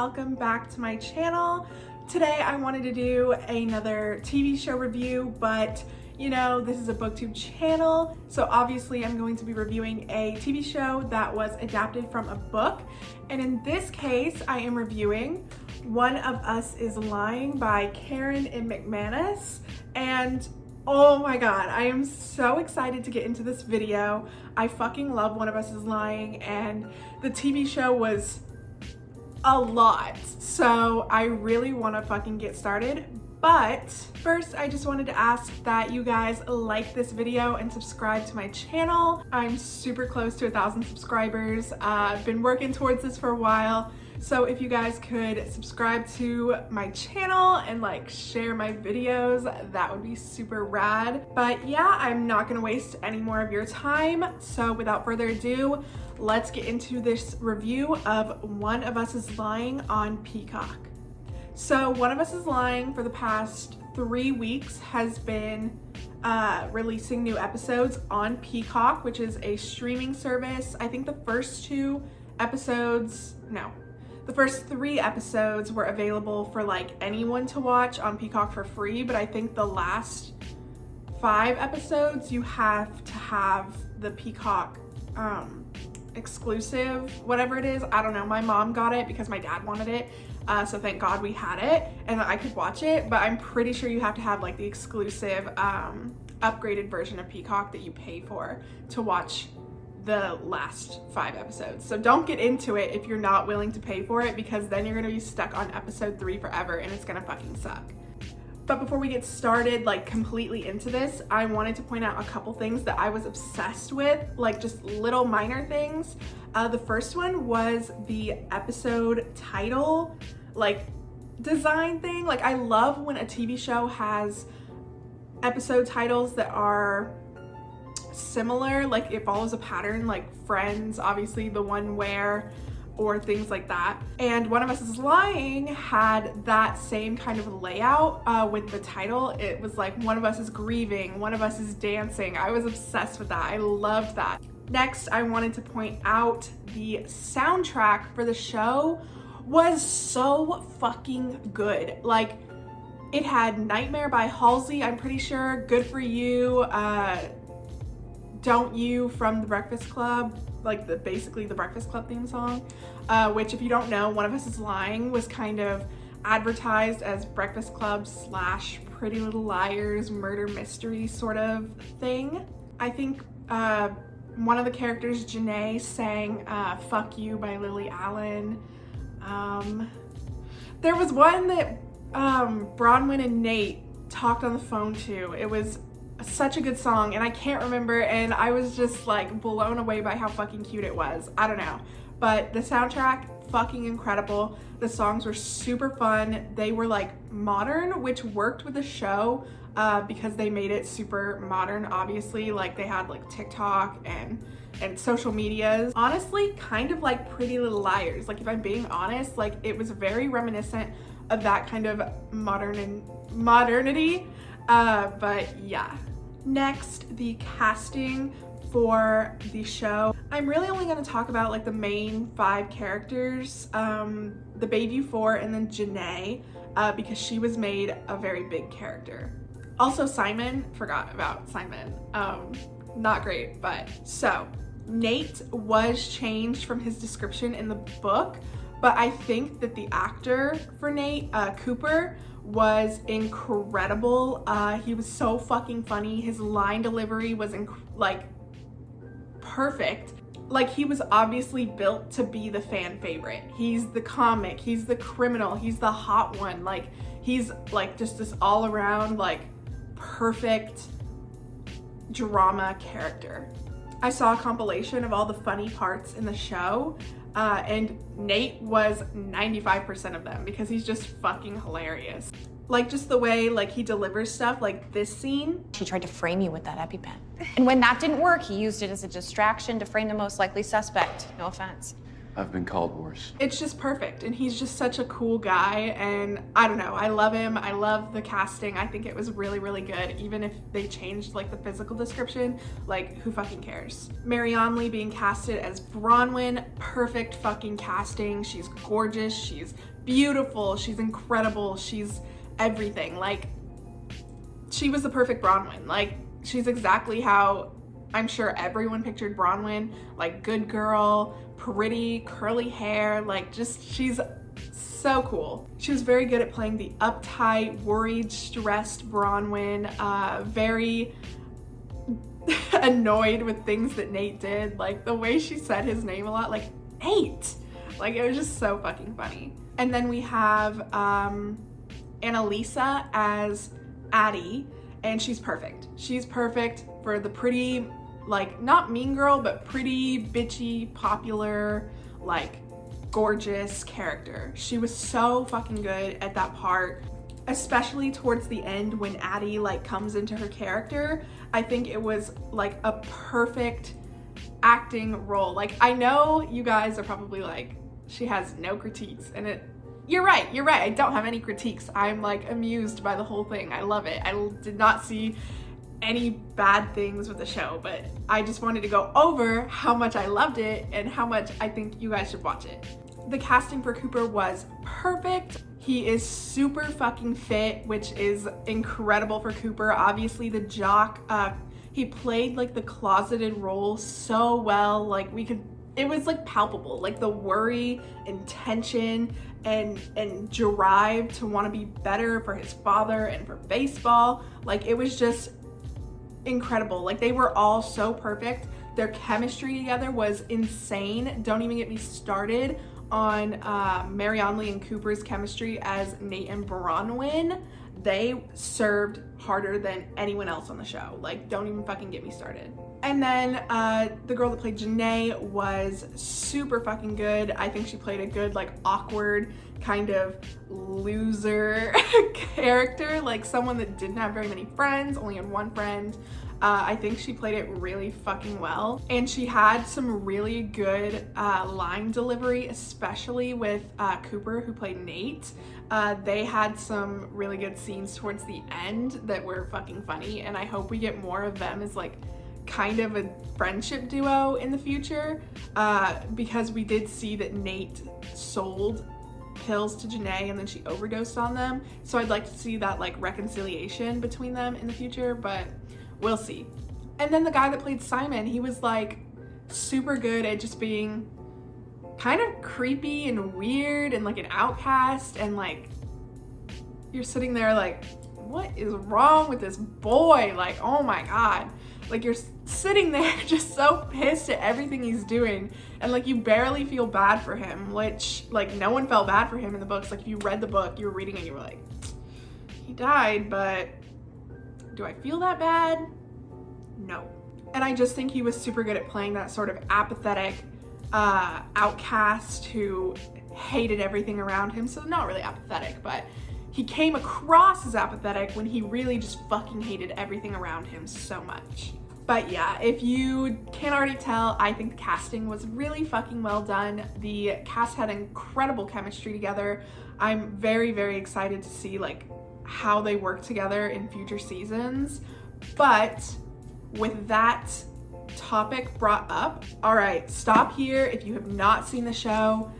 welcome back to my channel. Today I wanted to do another TV show review, but you know, this is a booktube channel, so obviously I'm going to be reviewing a TV show that was adapted from a book. And in this case, I am reviewing One of Us is Lying by Karen and McManus. And oh my god, I am so excited to get into this video. I fucking love One of Us is Lying, and the TV show was a lot, so I really want to fucking get started. But first, I just wanted to ask that you guys like this video and subscribe to my channel. I'm super close to 1,000 subscribers. I've been working towards this for a while. So if you guys could subscribe to my channel and like share my videos, that would be super rad. But yeah, I'm not gonna waste any more of your time. So without further ado, let's get into this review of One of Us is Lying on Peacock. So One of Us is Lying for the past 3 weeks has been releasing new episodes on Peacock, which is a streaming service. I think the first 3 episodes were available for like anyone to watch on Peacock for free, but I think the last 5 episodes you have to have the Peacock exclusive, whatever it is. I don't know, my mom got it because my dad wanted it, so thank God we had it and I could watch it, but I'm pretty sure you have to have like the exclusive upgraded version of Peacock that you pay for to watch the last 5 episodes. So don't get into it if you're not willing to pay for it, because then you're gonna be stuck on episode 3 forever and it's gonna fucking suck. But before we get started like completely into this, I wanted to point out a couple things that I was obsessed with, like just little minor things. The first one was the episode title like design thing. Like I love when a TV show has episode titles that are similar, like it follows a pattern, like Friends, obviously the one where, or things like that. And One of Us is Lying had that same kind of layout with the title. It was like One of Us is Grieving, One of Us is Dancing. I was obsessed with that. I loved that. Next, I wanted to point out the soundtrack for the show was so fucking good. Like it had Nightmare by Halsey, I'm pretty sure, Good For You, Don't You from The Breakfast Club, like basically the Breakfast Club theme song, which if you don't know, One of Us is Lying was kind of advertised as Breakfast Club / Pretty Little Liars murder mystery sort of thing. I think one of the characters, Janae, sang Fuck You by Lily Allen. There was one that Bronwyn and Nate talked on the phone to. It was such a good song and I can't remember, and I was just like blown away by how fucking cute it was. I don't know, but the soundtrack, fucking incredible. The songs were super fun. They were like modern, which worked with the show because they made it super modern. Obviously, like they had like TikTok and social medias. Honestly, kind of like Pretty Little Liars. Like if I'm being honest, like it was very reminiscent of that kind of modernity. But yeah. Next, the casting for the show. I'm really only going to talk about like the main 5 characters, the Bayview 4 and then Janae, because she was made a very big character. Also Simon, forgot about Simon. Not great, but so Nate was changed from his description in the book, but I think that the actor for Nate, Cooper, was incredible. He was so fucking funny. His line delivery was like perfect. Like he was obviously built to be the fan favorite. He's the comic, he's the criminal, he's the hot one. Like he's like just this all around like perfect drama character. I saw a compilation of all the funny parts in the show, and Nate was 95% of them because he's just fucking hilarious. Like just the way like he delivers stuff, like this scene. She tried to frame you with that EpiPen. And when that didn't work, he used it as a distraction to frame the most likely suspect. No offense. I've been called worse. It's just perfect, and he's just such a cool guy, and I don't know, I love him. I love the casting. I think it was really, really good, even if they changed like the physical description. Like, who fucking cares? Marianne Lee being casted as Bronwyn, perfect fucking casting. She's gorgeous, she's beautiful, she's incredible, she's everything. Like, she was the perfect Bronwyn. Like, she's exactly how I'm sure everyone pictured Bronwyn, like good girl, pretty, curly hair, like just, she's so cool. She was very good at playing the uptight, worried, stressed Bronwyn, very annoyed with things that Nate did. Like the way she said his name a lot, like Nate, like it was just so fucking funny. And then we have Annalisa as Addie, and she's perfect. She's perfect for the pretty, like not mean girl, but pretty, bitchy, popular, like gorgeous character. She was so fucking good at that part, especially towards the end when Addie like comes into her character. I think it was like a perfect acting role. Like I know you guys are probably like, she has no critiques, and you're right, I don't have any critiques. I'm like amused by the whole thing. I love it. I did not see any bad things with the show, but I just wanted to go over how much I loved it and how much I think you guys should watch it. The casting for Cooper was perfect. He is super fucking fit, which is incredible for Cooper. Obviously the jock, he played like the closeted role so well. Like it was like palpable, like the worry and tension and drive to want to be better for his father and for baseball. Like it was just incredible. Like they were all so perfect. Their chemistry together was insane. Don't even get me started on Marianne Lee and Cooper's chemistry as Nate and Bronwyn. They served harder than anyone else on the show. Like, don't even fucking get me started. And then the girl that played Janae was super fucking good. I think she played a good, like, awkward kind of loser character, like someone that didn't have very many friends, only had one friend. I think she played it really fucking well. And she had some really good line delivery, especially with Cooper, who played Nate. They had some really good scenes towards the end that were fucking funny, and I hope we get more of them as like kind of a friendship duo in the future, because we did see that Nate sold pills to Janae and then she overdosed on them. So I'd like to see that like reconciliation between them in the future, but we'll see. And then the guy that played Simon, he was like super good at just being kind of creepy and weird and like an outcast, and like you're sitting there like, what is wrong with this boy? Like, oh my God. Like you're sitting there just so pissed at everything he's doing, and like you barely feel bad for him, which like no one felt bad for him in the books. Like if you read the book, you were reading it, you were like, he died, but do I feel that bad? No. And I just think he was super good at playing that sort of apathetic outcast who hated everything around him. So not really apathetic, but he came across as apathetic when he really just fucking hated everything around him so much. But yeah, if you can't already tell, I think the casting was really fucking well done. The cast had incredible chemistry together. I'm very, very excited to see like how they work together in future seasons. But with that topic brought up, all right, stop here if you have not seen the show.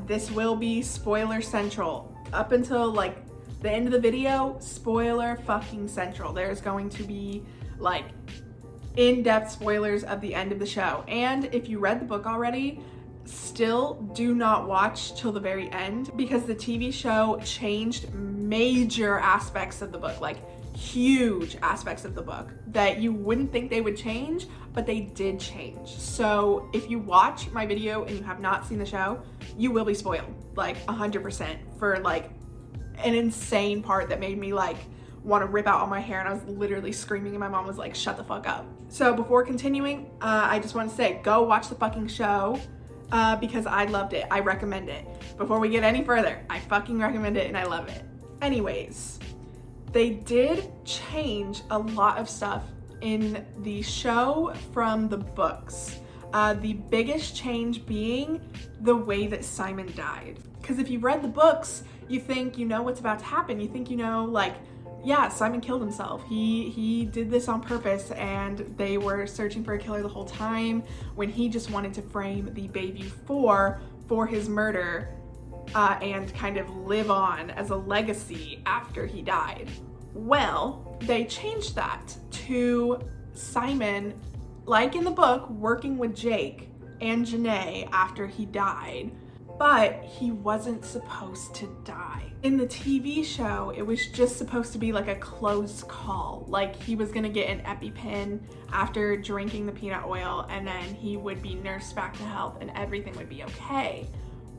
This will be spoiler central. Up until like the end of the video, spoiler fucking central. There's going to be like in-depth spoilers of the end of the show. And if you read the book already, still do not watch till the very end, because the TV show changed major aspects of the book, like huge aspects of the book that you wouldn't think they would change, but they did change. So if you watch my video and you have not seen the show, you will be spoiled like 100% for like an insane part that made me like want to rip out all my hair, and I was literally screaming and my mom was like, shut the fuck up. So before continuing, I just want to say, go watch the fucking show, because I loved it. I recommend it. Before we get any further, I fucking recommend it and I love it. Anyways, they did change a lot of stuff in the show from the books. The biggest change being the way that Simon died. Because if you've read the books, you think you know what's about to happen. You think you know, like, yeah, Simon killed himself. He did this on purpose, and they were searching for a killer the whole time when he just wanted to frame the baby for his murder and kind of live on as a legacy after he died. Well, they changed that to Simon, like in the book, working with Jake and Janae after he died, but he wasn't supposed to die. In the TV show, it was just supposed to be like a close call. Like he was gonna get an EpiPen after drinking the peanut oil, and then he would be nursed back to health and everything would be okay.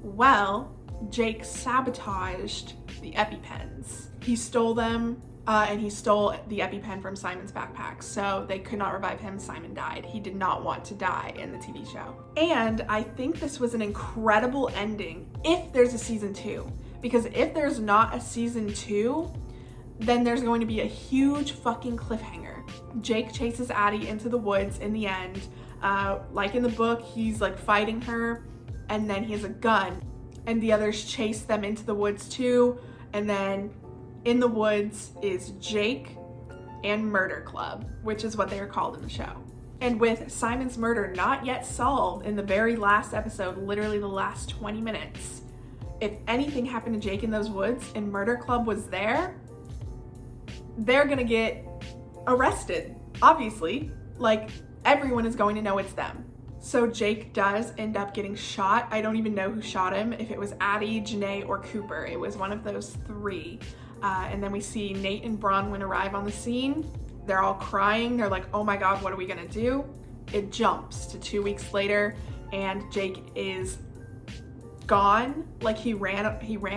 Well, Jake sabotaged the EpiPens. He stole them, and he stole the EpiPen from Simon's backpack, so they could not revive him. Simon died. He did not want to die in the TV show. And I think this was an incredible ending if there's a season 2, because if there's not a season 2, then there's going to be a huge fucking cliffhanger. Jake chases Addie into the woods in the end. Like in the book, he's like fighting her, and then he has a gun, and the others chase them into the woods too, and then in the woods is Jake and Murder Club, which is what they are called in the show. And with Simon's murder not yet solved in the very last episode, literally the last 20 minutes, if anything happened to Jake in those woods and Murder Club was there, they're gonna get arrested, obviously. Like, everyone is going to know it's them. So Jake does end up getting shot. I don't even know who shot him, if it was Addie, Janae, or Cooper. It was one of those 3. And then we see Nate and Bronwyn arrive on the scene. They're all crying. They're like, oh my God, what are we gonna do? It jumps to 2 weeks later, and Jake is gone. Like he ran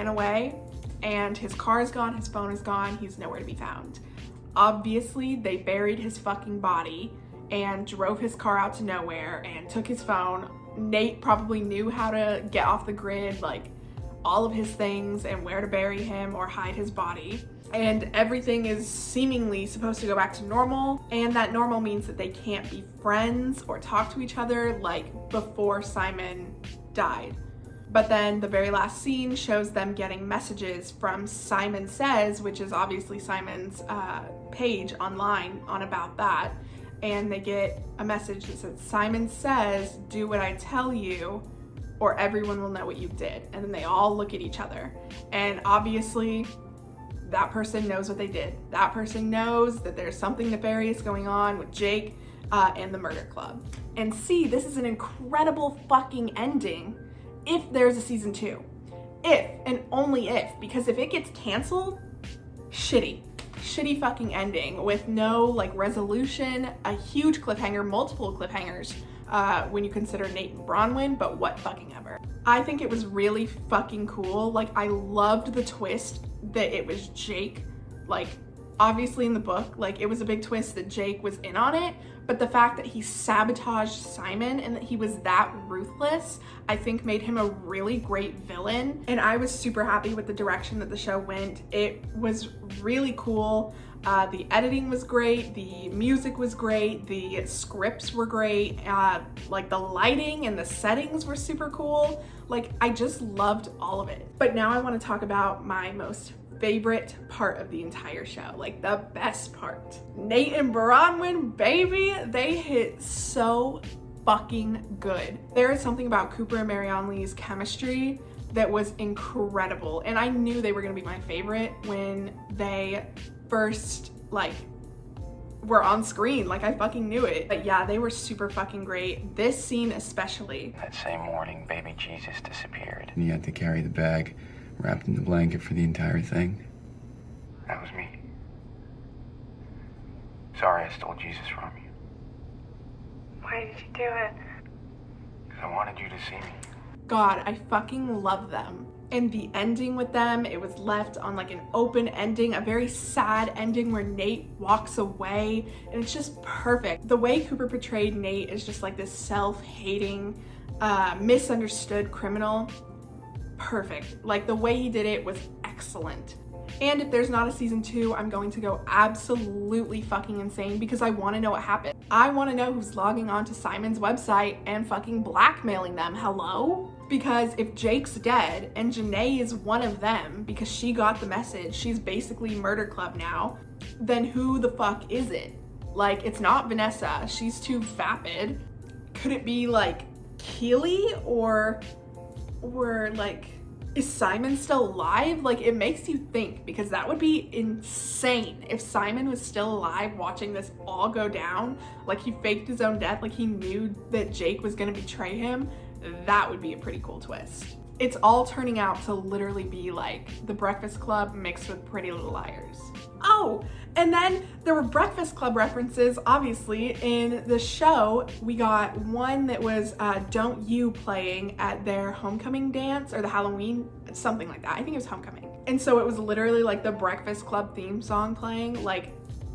away, and his car is gone, his phone is gone, he's nowhere to be found. Obviously, they buried his fucking body and drove his car out to nowhere and took his phone. Nate probably knew how to get off the grid, like all of his things and where to bury him or hide his body. And everything is seemingly supposed to go back to normal, and that normal means that they can't be friends or talk to each other like before Simon died. But then the very last scene shows them getting messages from Simon Says, which is obviously Simon's page online on About That, and they get a message that says, Simon says, do what I tell you, or everyone will know what you did. And then they all look at each other. And obviously, that person knows what they did. That person knows that there's something nefarious going on with Jake and the Murder Club. And see, this is an incredible fucking ending if there's a season 2. If, and only if, because if it gets canceled, shitty fucking ending with no like resolution, a huge cliffhanger, multiple cliffhangers when you consider Nate and Bronwyn, but what fucking ever. I think it was really fucking cool. Like, I loved the twist that it was Jake. Like, obviously in the book, like, it was a big twist that Jake was in on it, but the fact that he sabotaged Simon and that he was that ruthless, I think made him a really great villain. And I was super happy with the direction that the show went. It was really cool. The editing was great, the music was great, the scripts were great, like the lighting and the settings were super cool. Like, I just loved all of it. But now I want to talk about my most favorite part of the entire show, like the best part. Nate and Bronwyn, baby, they hit so fucking good. There is something about Cooper and Marianne Lee's chemistry that was incredible, and I knew they were gonna be my favorite when they first like were on screen. Like, I fucking knew it. But yeah, they were super fucking great. This scene especially. That same morning, baby Jesus disappeared. And you had to carry the bag wrapped in the blanket for the entire thing. That was me. Sorry I stole Jesus from you. Why did you do it? Because I wanted you to see me. God, I fucking love them. And the ending with them, it was left on like an open ending, a very sad ending where Nate walks away, and it's just perfect. The way Cooper portrayed Nate is just like this self-hating, misunderstood criminal. Perfect. Like, the way he did it was excellent. And if there's not a season 2, I'm going to go absolutely fucking insane because I want to know what happened. I want to know who's logging on to Simon's website and fucking blackmailing them. Hello? Because if Jake's dead and Janae is one of them because she got the message, she's basically Murder Club now, then who the fuck is it? Like, it's not Vanessa. She's too vapid. Could it be like Keely or like, is Simon still alive? Like, it makes you think, because that would be insane if Simon was still alive watching this all go down. Like, he faked his own death, like he knew that Jake was gonna betray him. That would be a pretty cool twist. It's all turning out to literally be like The Breakfast Club mixed with Pretty Little Liars. Oh, and then there were Breakfast Club references, obviously, in the show. We got one that was Don't You playing at their homecoming dance, or the Halloween, something like that. I think it was homecoming. And so it was literally like the Breakfast Club theme song playing. Like,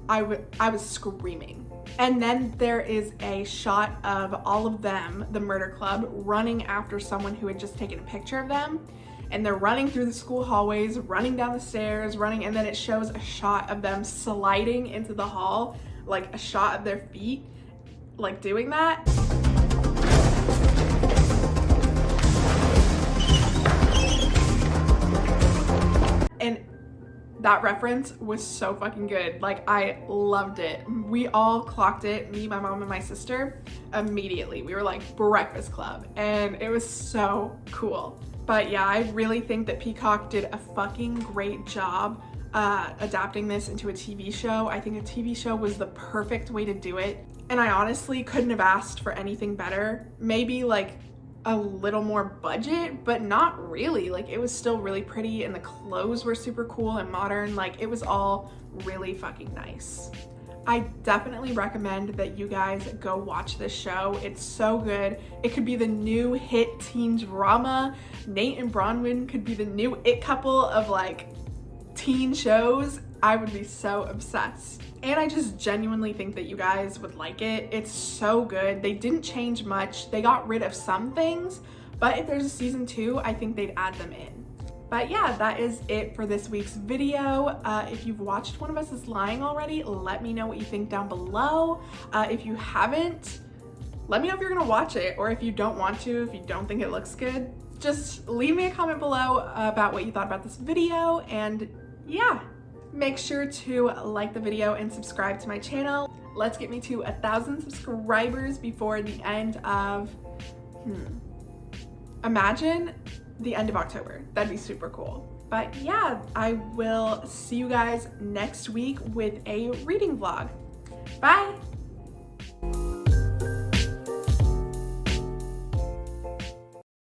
I was screaming. And then there is a shot of all of them, the Murder Club, running after someone who had just taken a picture of them. And they're running through the school hallways, running down the stairs, and then it shows a shot of them sliding into the hall, like a shot of their feet, like doing that. And that reference was so fucking good. Like, I loved it. We all clocked it, me, my mom, and my sister, immediately. We were like, Breakfast Club, and it was so cool. But yeah, I really think that Peacock did a fucking great job adapting this into a TV show. I think a TV show was the perfect way to do it. And I honestly couldn't have asked for anything better. Maybe like a little more budget, but not really. Like, it was still really pretty and the clothes were super cool and modern. Like, it was all really fucking nice. I definitely recommend that you guys go watch this show. It's so good. It could be the new hit teen drama. Nate and Bronwyn could be the new it couple of like teen shows. I would be so obsessed. And I just genuinely think that you guys would like it. It's so good. They didn't change much. They got rid of some things, but if there's a season 2, I think they'd add them in. But yeah, that is it for this week's video. If you've watched One of Us is Lying already, let me know what you think down below. If you haven't, let me know if you're gonna watch it, or if you don't want to, if you don't think it looks good, just leave me a comment below about what you thought about this video. And yeah, make sure to like the video and subscribe to my channel. Let's get me to 1,000 subscribers before the end of, imagine the end of October. That'd be super cool. But yeah, I will see you guys next week with a reading vlog. Bye!